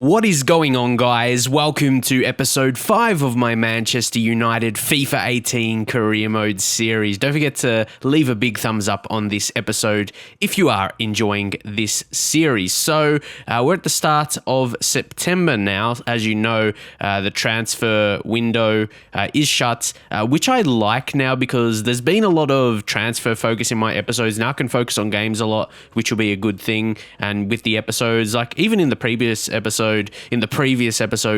What is going on, guys? Welcome to episode 5 of my Manchester United FIFA 18 career mode series. Don't forget to leave a big thumbs up on this episode if you are enjoying this series. So we're at the start of September now. As you know, the transfer window is shut, which I like now because there's been a lot of transfer focus in my episodes. Now I can focus on games a lot, which will be a good thing. And with the episodes, like even in the previous episode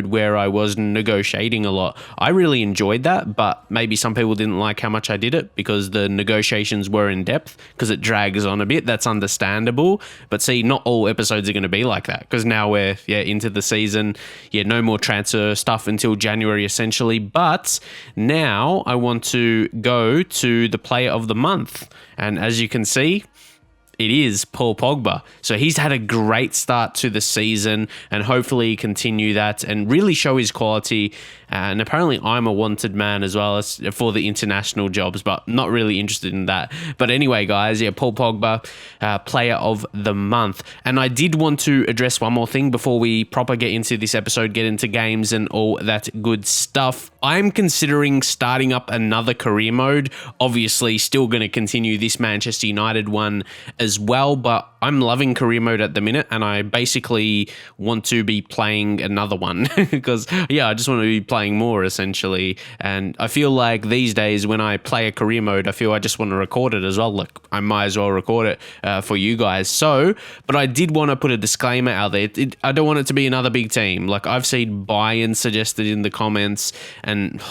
where I was negotiating a lot, I really enjoyed that, but maybe some people didn't like how much I did it because the negotiations were in depth, because it drags on a bit. That's understandable. But see, not all episodes are going to be like that, because now we're into the season. No more transfer stuff until January essentially. But now I want to go to the player of the month. And as you can see, it is Paul Pogba. So he's had a great start to the season and hopefully continue that and really show his quality. And apparently I'm a wanted man as well as for the international jobs, but not really interested in that. But anyway, guys, Paul Pogba, player of the month. And I did want to address one more thing before we proper get into this episode, get into games and all that good stuff. I'm considering starting up another career mode. Obviously, still going to continue this Manchester United one as well, but I'm loving career mode at the minute, and I basically want to be playing another one because, I just want to be playing more essentially. And I feel like these days when I play a career mode, I feel I just want to record it as well. Look, I might as well record it for you guys. So, but I did want to put a disclaimer out there. I don't want it to be another big team. Like I've seen Bayern suggested in the comments and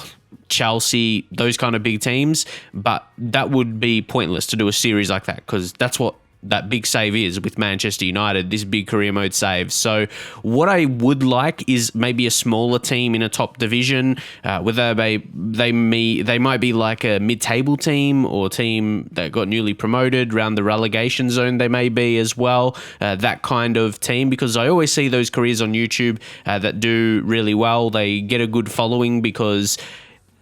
Chelsea, those kind of big teams, but that would be pointless to do a series like that because that's what that big save is with Manchester United, this big career mode save. So what I would like is maybe a smaller team in a top division, whether they might be like a mid-table team or team that got newly promoted around the relegation zone. They may be as well, that kind of team, because I always see those careers on YouTube that do really well. They get a good following because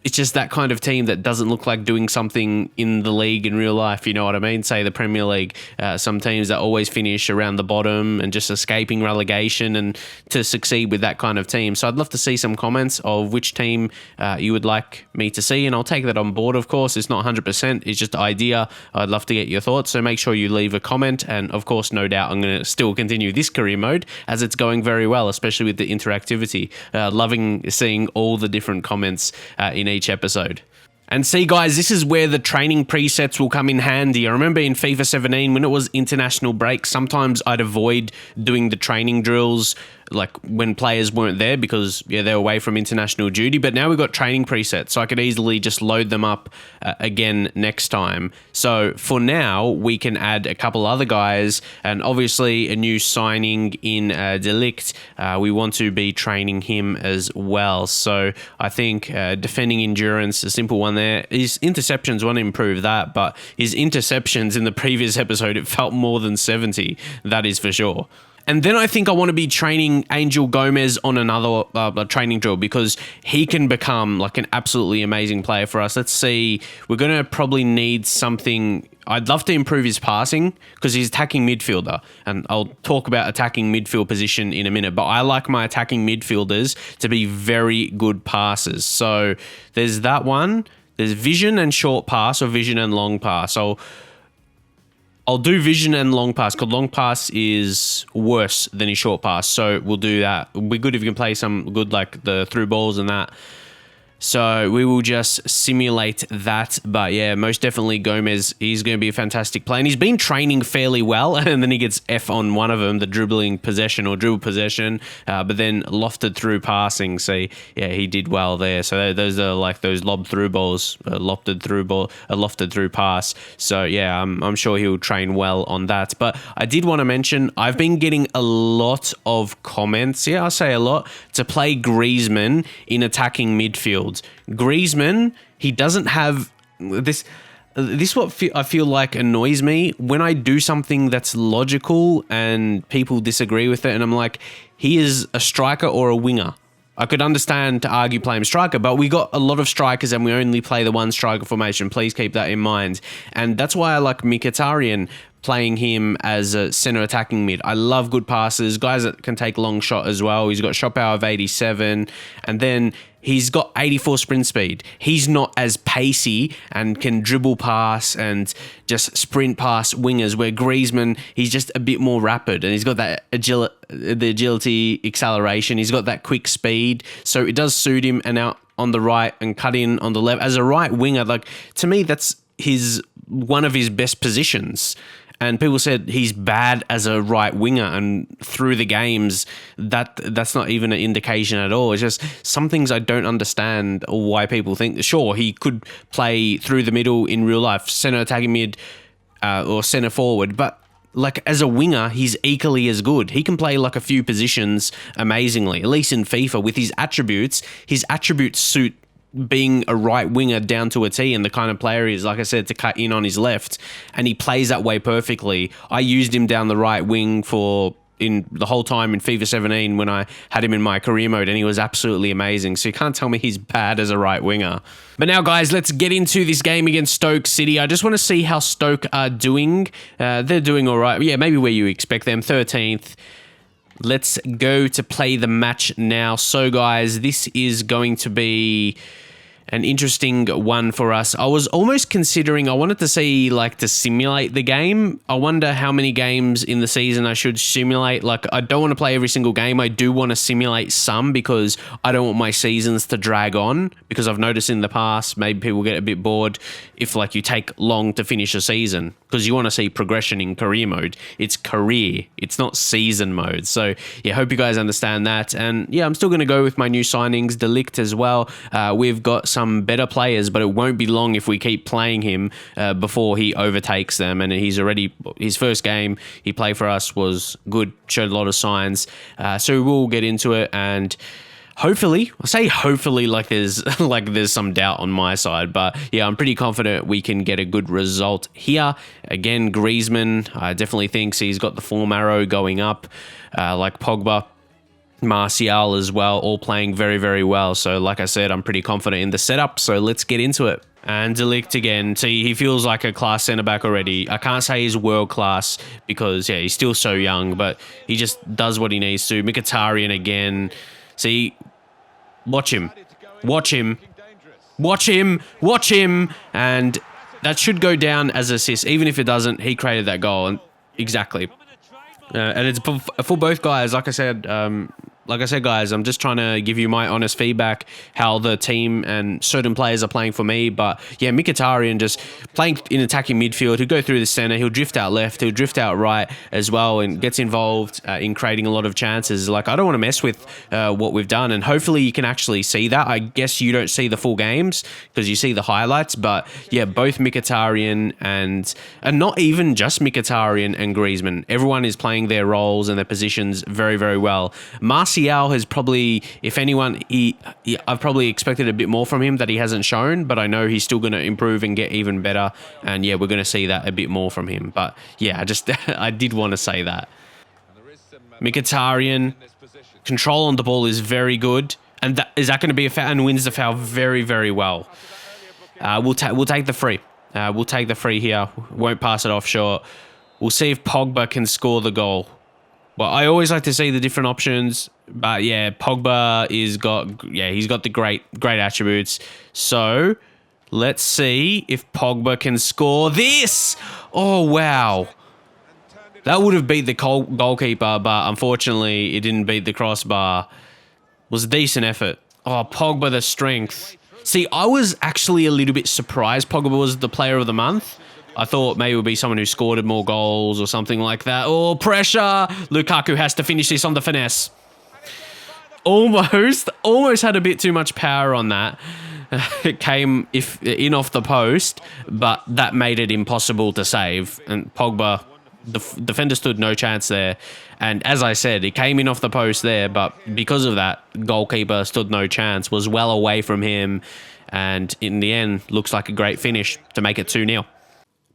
it's just that kind of team that doesn't look like doing something in the league in real life, you know what I mean? Say the Premier League, some teams that always finish around the bottom and just escaping relegation, and to succeed with that kind of team. So I'd love to see some comments of which team you would like me to see, and I'll take that on board, of course. It's not 100%, it's just an idea. I'd love to get your thoughts, so make sure you leave a comment, and of course, no doubt, I'm going to still continue this career mode as it's going very well, especially with the interactivity. Loving seeing all the different comments in each episode. And see, guys, this is where the training presets will come in handy. I remember in FIFA 17, when it was international break, sometimes I'd avoid doing the training drills like when players weren't there because they're away from international duty. But now we've got training presets, so I could easily just load them up again next time. So for now, we can add a couple other guys, and obviously a new signing in De Ligt. We want to be training him as well. So I think defending endurance, a simple one there. His interceptions want to improve that, but his interceptions in the previous episode, it felt more than 70. That is for sure. And then I think I want to be training Angel Gomez on another training drill because he can become like an absolutely amazing player for us. Let's see. We're going to probably need something. I'd love to improve his passing because he's attacking midfielder, and I'll talk about attacking midfield position in a minute, but I like my attacking midfielders to be very good passers. So there's that one. There's vision and short pass, or vision and long pass. I'll do vision and long pass because long pass is worse than his short pass. So we'll do that. It'll be good if you can play some good like the through balls and that. So we will just simulate that. But yeah, most definitely Gomez, he's going to be a fantastic player. And he's been training fairly well. And then he gets F on one of them, the dribbling possession or dribble possession. But then lofted through passing. So yeah, he did well there. So those are like those lob through balls, lofted through pass. So yeah, I'm sure he'll train well on that. But I did want to mention, I've been getting a lot of comments. Yeah, I'll say a lot, to play Griezmann in attacking midfield. Griezmann, he doesn't have this. This what I feel like annoys me when I do something that's logical and people disagree with it, and I'm like, he is a striker or a winger. I could understand to argue play him striker, but we got a lot of strikers and we only play the one striker formation. Please keep that in mind. And that's why I like Mkhitaryan playing him as a center attacking mid. I love good passes, guys that can take long shot as well. He's got shot power of 87, and then he's got 84 sprint speed. He's not as pacey and can dribble pass and just sprint past wingers, where Griezmann, he's just a bit more rapid, and he's got that agility, acceleration. He's got that quick speed, so it does suit him. And out on the right and cut in on the left as a right winger, like, to me, that's one of his best positions. And people said he's bad as a right winger, and through the games, that's not even an indication at all. It's just some things I don't understand why people think. Sure, he could play through the middle in real life, center attacking mid, or center forward, but like, as a winger, he's equally as good. He can play like a few positions amazingly, at least in FIFA. With his attributes suit being a right winger down to a T, and the kind of player he is, like I said, to cut in on his left, and he plays that way perfectly. I used him down the right wing in the whole time in FIFA 17 when I had him in my career mode, and he was absolutely amazing. So you can't tell me he's bad as a right winger. But now, guys, let's get into this game against Stoke City. I just want to see how Stoke are doing. They're doing all right. Yeah, maybe where you expect them, 13th. Let's go to play the match now. So, guys, this is going to be an interesting one for us. I was almost considering, I wanted to see, like, to simulate the game. I wonder how many games in the season I should simulate. Like, I don't want to play every single game. I do want to simulate some, because I don't want my seasons to drag on, because I've noticed in the past, maybe people get a bit bored if, like, you take long to finish a season, because you want to see progression in career mode. It's career. It's not season mode. So, yeah, hope you guys understand that. And, yeah, I'm still going to go with my new signings, De Ligt as well. We've got some better players, but it won't be long if we keep playing him before he overtakes them. And he's already, his first game he played for us was good, showed a lot of signs. So we'll get into it, and hopefully, I say hopefully like there's some doubt on my side, but yeah, I'm pretty confident we can get a good result here. Again, Griezmann, I definitely thinks he's got the form arrow going up, like Pogba, Martial as well, all playing very, very well. So like I said, I'm pretty confident in the setup, so let's get into it. And De Ligt again, see, he feels like a class centre-back already. I can't say he's world-class because, yeah, he's still so young, but he just does what he needs to. Mkhitaryan again. See, watch him. Watch him. Watch him. Watch him. And that should go down as assist. Even if it doesn't, he created that goal. And exactly. And it's for both guys. Like I said, guys, I'm just trying to give you my honest feedback, how the team and certain players are playing for me. But yeah, Mkhitaryan just playing in attacking midfield. He'll go through the center. He'll drift out left. He'll drift out right as well, and gets involved in creating a lot of chances. Like, I don't want to mess with what we've done, and hopefully you can actually see that. I guess you don't see the full games because you see the highlights. But yeah, both Mkhitaryan and not even just Mkhitaryan and Griezmann. Everyone is playing their roles and their positions very, very well. Martial has probably, if anyone, I've probably expected a bit more from him that he hasn't shown, but I know he's still going to improve and get even better. And yeah, we're going to see that a bit more from him. But yeah, I did want to say that. Mkhitaryan, control on the ball is very good. And is that going to be a foul? And wins the foul very, very well. We'll take the free. We'll take the free here. Won't pass it off short. We'll see if Pogba can score the goal. Well, I always like to see the different options, but yeah, Pogba he's got the great attributes. So let's see if Pogba can score this. Oh, wow. That would have beat the goalkeeper, but unfortunately it didn't beat the crossbar. It was a decent effort. Oh, Pogba, the strength. See, I was actually a little bit surprised Pogba was the player of the month. I thought maybe it would be someone who scored more goals or something like that. Oh, pressure. Lukaku has to finish this on the finesse. Almost had a bit too much power on that. It came in off the post, but that made it impossible to save. And Pogba, the defender stood no chance there. And as I said, it came in off the post there, but because of that, goalkeeper stood no chance, was well away from him. And in the end, looks like a great finish to make it 2-0.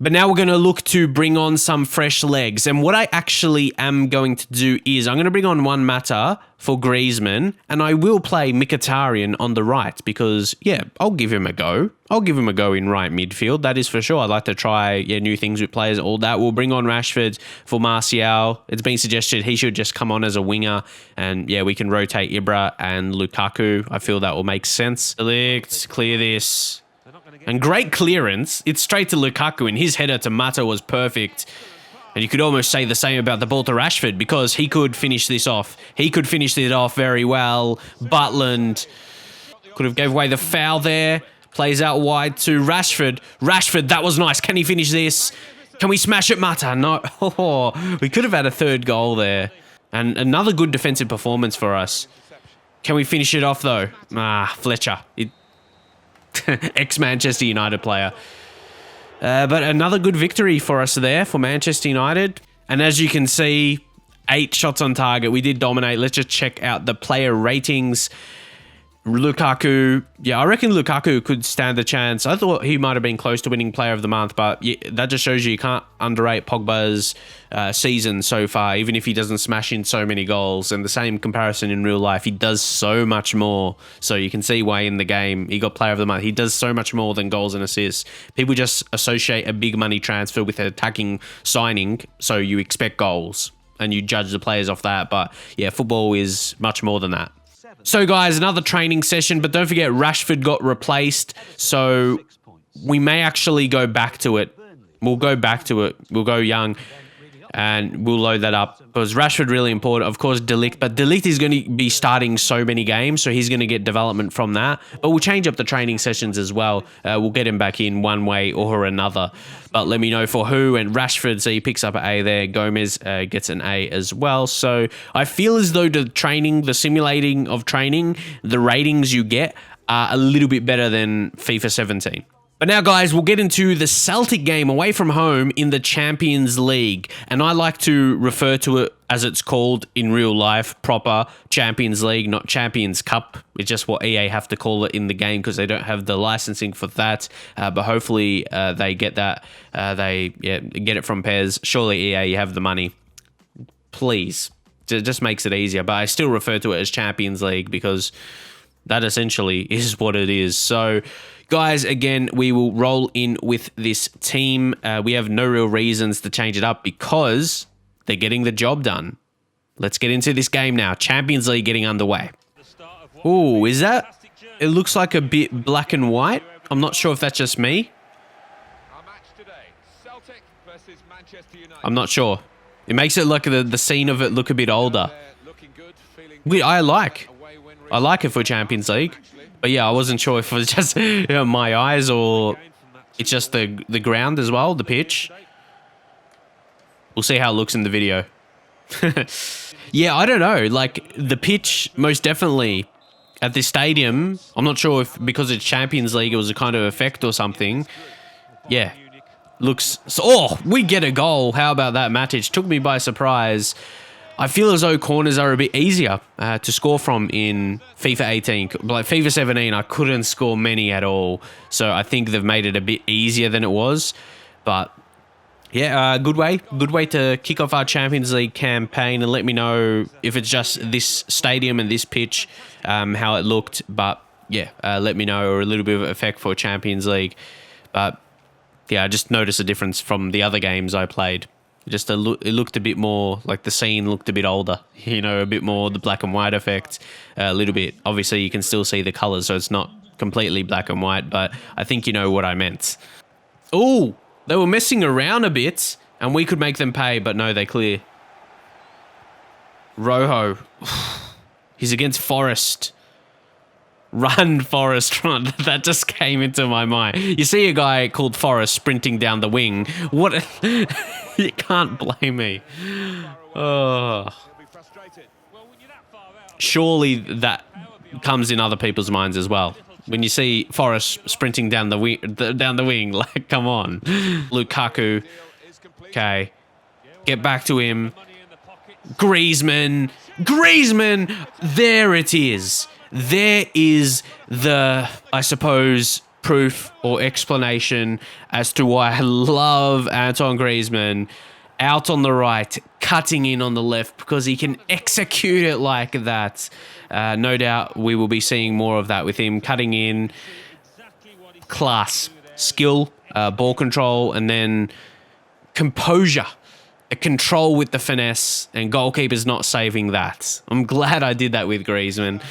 But now we're going to look to bring on some fresh legs. And what I actually am going to do is I'm going to bring on Juan Mata for Griezmann, and I will play Mkhitaryan on the right because, yeah, I'll give him a go. I'll give him a go in right midfield. That is for sure. I'd like to try new things with players, all that. We'll bring on Rashford for Martial. It's been suggested he should just come on as a winger, and, yeah, we can rotate Ibra and Lukaku. I feel that will make sense. Select, clear this. And great clearance. It's straight to Lukaku, and his header to Mata was perfect. And you could almost say the same about the ball to Rashford because he could finish this off. He could finish it off very well. Butland could have gave away the foul there. Plays out wide to Rashford. Rashford, that was nice. Can he finish this? Can we smash it, Mata? No. Oh, we could have had a third goal there. And another good defensive performance for us. Can we finish it off, though? Fletcher. Ex-Manchester United player. But another good victory for us there for Manchester United. And as you can see, 8 shots on target. We did dominate. Let's just check out the player ratings. Lukaku, yeah, I reckon Lukaku could stand a chance. I thought he might have been close to winning Player of the Month, but yeah, that just shows you can't underrate Pogba's season so far, even if he doesn't smash in so many goals. And the same comparison in real life, he does so much more. So you can see why in the game he got Player of the Month. He does so much more than goals and assists. People just associate a big money transfer with an attacking signing, so you expect goals and you judge the players off that. But yeah, football is much more than that. So guys, another training session, but don't forget Rashford got replaced, so we may actually go back to it. We'll go back to it. We'll go young, and we'll load that up. Because Rashford really important, of course, De Ligt, but De Ligt is going to be starting so many games, so he's going to get development from that. But we'll change up the training sessions as well. We'll get him back in one way or another. But let me know for who, and Rashford, so he picks up an A there. Gomez gets an A as well. So I feel as though the training, the simulating of training, the ratings you get are a little bit better than FIFA 17. But now, guys, we'll get into the Celtic game away from home in the Champions League. And I like to refer to it as it's called in real life, proper Champions League, not Champions Cup. It's just what EA have to call it in the game because they don't have the licensing for that. But hopefully they get that. Get it from PES. Surely EA, you have the money. Please. It just makes it easier. But I still refer to it as Champions League because that essentially is what it is. So, guys, again, we will roll in with this team. We have no real reasons to change it up because they're getting the job done. Let's get into this game now. Champions League getting underway. Ooh, is that? It looks like a bit black and white. I'm not sure if that's just me. I'm not sure. It makes it look the scene of it look a bit older. I like it for Champions League. But yeah, I wasn't sure if it was just my eyes or it's just the ground as well, the pitch. We'll see how it looks in the video. Yeah, I don't know. Like, the pitch, most definitely, at this stadium, I'm not sure if because it's Champions League, it was a kind of effect or something. Yeah. Looks... Oh, we get a goal. How about that, Matic? Took me by surprise. I feel as though corners are a bit easier to score from in FIFA 18. Like FIFA 17, I couldn't score many at all. So I think they've made it a bit easier than it was. But yeah, good way to kick off our Champions League campaign, and let me know if it's just this stadium and this pitch, how it looked. But yeah, let me know, or a little bit of effect for Champions League. But yeah, I just noticed a difference from the other games I played. Just it looked a bit more, like the scene looked a bit older, a bit more the black and white effect, a little bit. Obviously, you can still see the colours, so it's not completely black and white, but I think you know what I meant. Oh, they were messing around a bit, and we could make them pay, but no, they clear. Rojo. He's against Forest. Run, Forest, run. That just came into my mind. You see a guy called Forest sprinting down the wing. What? You can't blame me. Oh. Surely that comes in other people's minds as well. When you see Forest sprinting down the wing, like, come on. Lukaku. Okay. Get back to him. Griezmann. There it is. There is the, I suppose, proof or explanation as to why I love Antoine Griezmann out on the right, cutting in on the left, because he can execute it like that. No doubt we will be seeing more of that with him cutting in. Class, skill, ball control, and then composure. A control with the finesse, and goalkeeper's not saving that. I'm glad I did that with Griezmann.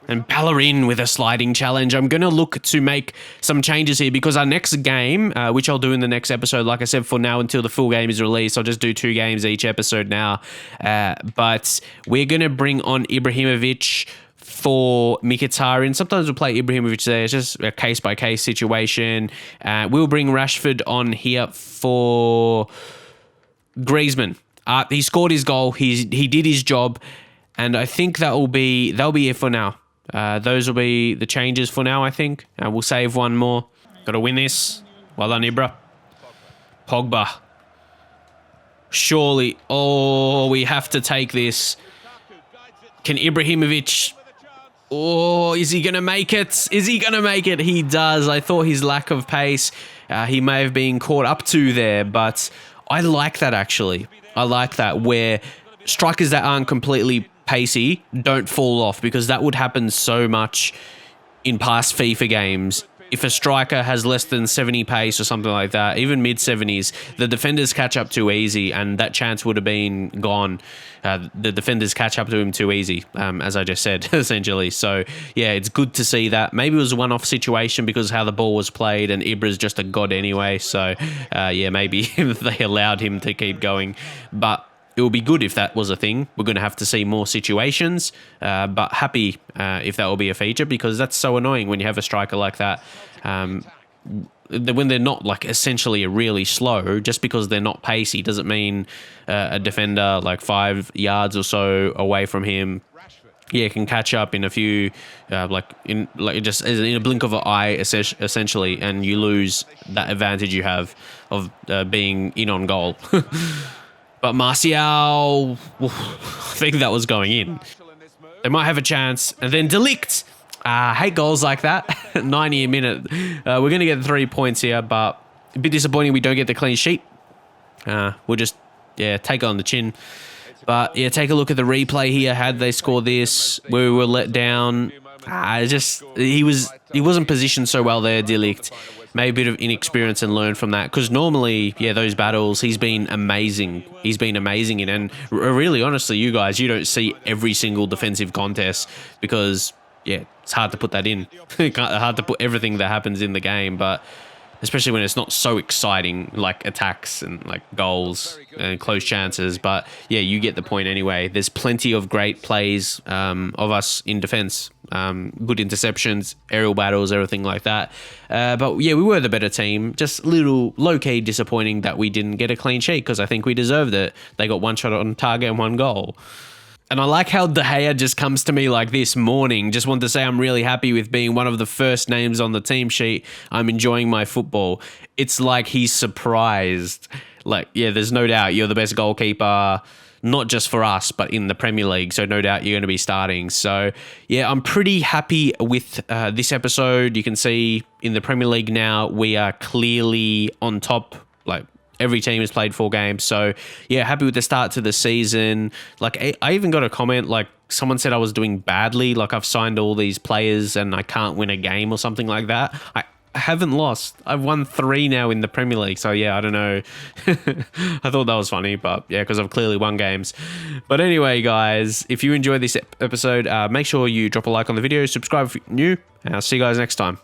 And Ballerin with a sliding challenge. I'm going to look to make some changes here because our next game, which I'll do in the next episode, like I said, for now until the full game is released, I'll just do 2 games each episode now. But we're going to bring on Ibrahimovic for Mkhitaryan. Sometimes we'll play Ibrahimovic there. It's just a case-by-case situation. We'll bring Rashford on here for Griezmann. He scored his goal. He did his job. And I think that'll be it for now. Those will be the changes for now, I think. We'll save one more. Got to win this. Well done, Ibra. Pogba. Surely. Oh, we have to take this. Can Ibrahimovic... Oh, is he going to make it? Is he going to make it? He does. I thought his lack of pace, he may have been caught up to there, but I like that, actually. I like that, where strikers that aren't completely pacey don't fall off, because that would happen so much in past FIFA games. If a striker has less than 70 pace or something like that, even mid-70s, the defenders catch up too easy, and that chance would have been gone. The defenders catch up to him too easy, as I just said, essentially. So, yeah, it's good to see that. Maybe it was a one-off situation because of how the ball was played, and Ibra's just a god anyway. So, yeah, maybe they allowed him to keep going. But it would be good if that was a thing. We're going to have to see more situations, but happy if that will be a feature, because that's so annoying when you have a striker like that. When they're not like essentially really slow, just because they're not pacey doesn't mean a defender like 5 yards or so away from him, yeah, can catch up in a few, just in a blink of an eye, essentially, and you lose that advantage you have of being in on goal. But Martial, I think that was going in. They might have a chance. And then Delict. I hate goals like that. 90 a minute. We're going to get 3 points here, but a bit disappointing we don't get the clean sheet. We'll just, take it on the chin. But, take a look at the replay here. Had they scored this, we were let down. He wasn't positioned so well there, Delict. Maybe a bit of inexperience and learn from that. Because normally, those battles, he's been amazing. He's been amazing in. And really, honestly, you guys, you don't see every single defensive contest because, it's hard to put that in. Hard to put everything that happens in the game. But especially when it's not so exciting, like attacks and like goals and close chances. But you get the point anyway. There's plenty of great plays of us in defense. Good interceptions, aerial battles, everything like that. But we were the better team. Just a little low-key disappointing that we didn't get a clean sheet, because I think we deserved it. They got 1 shot on target and 1 goal. And I like how De Gea just comes to me like this morning. Just want to say I'm really happy with being one of the first names on the team sheet. I'm enjoying my football. It's like he's surprised. Like, there's no doubt you're the best goalkeeper, not just for us, but in the Premier League. So no doubt you're going to be starting. So, I'm pretty happy with this episode. You can see in the Premier League now, we are clearly on top, like, every team has played 4 games. So, happy with the start to the season. Like, I even got a comment, like, someone said I was doing badly. Like, I've signed all these players and I can't win a game or something like that. I haven't lost. I've won 3 now in the Premier League. So, I don't know. I thought that was funny, but because I've clearly won games. But anyway, guys, if you enjoyed this episode, make sure you drop a like on the video, subscribe if you're new, and I'll see you guys next time.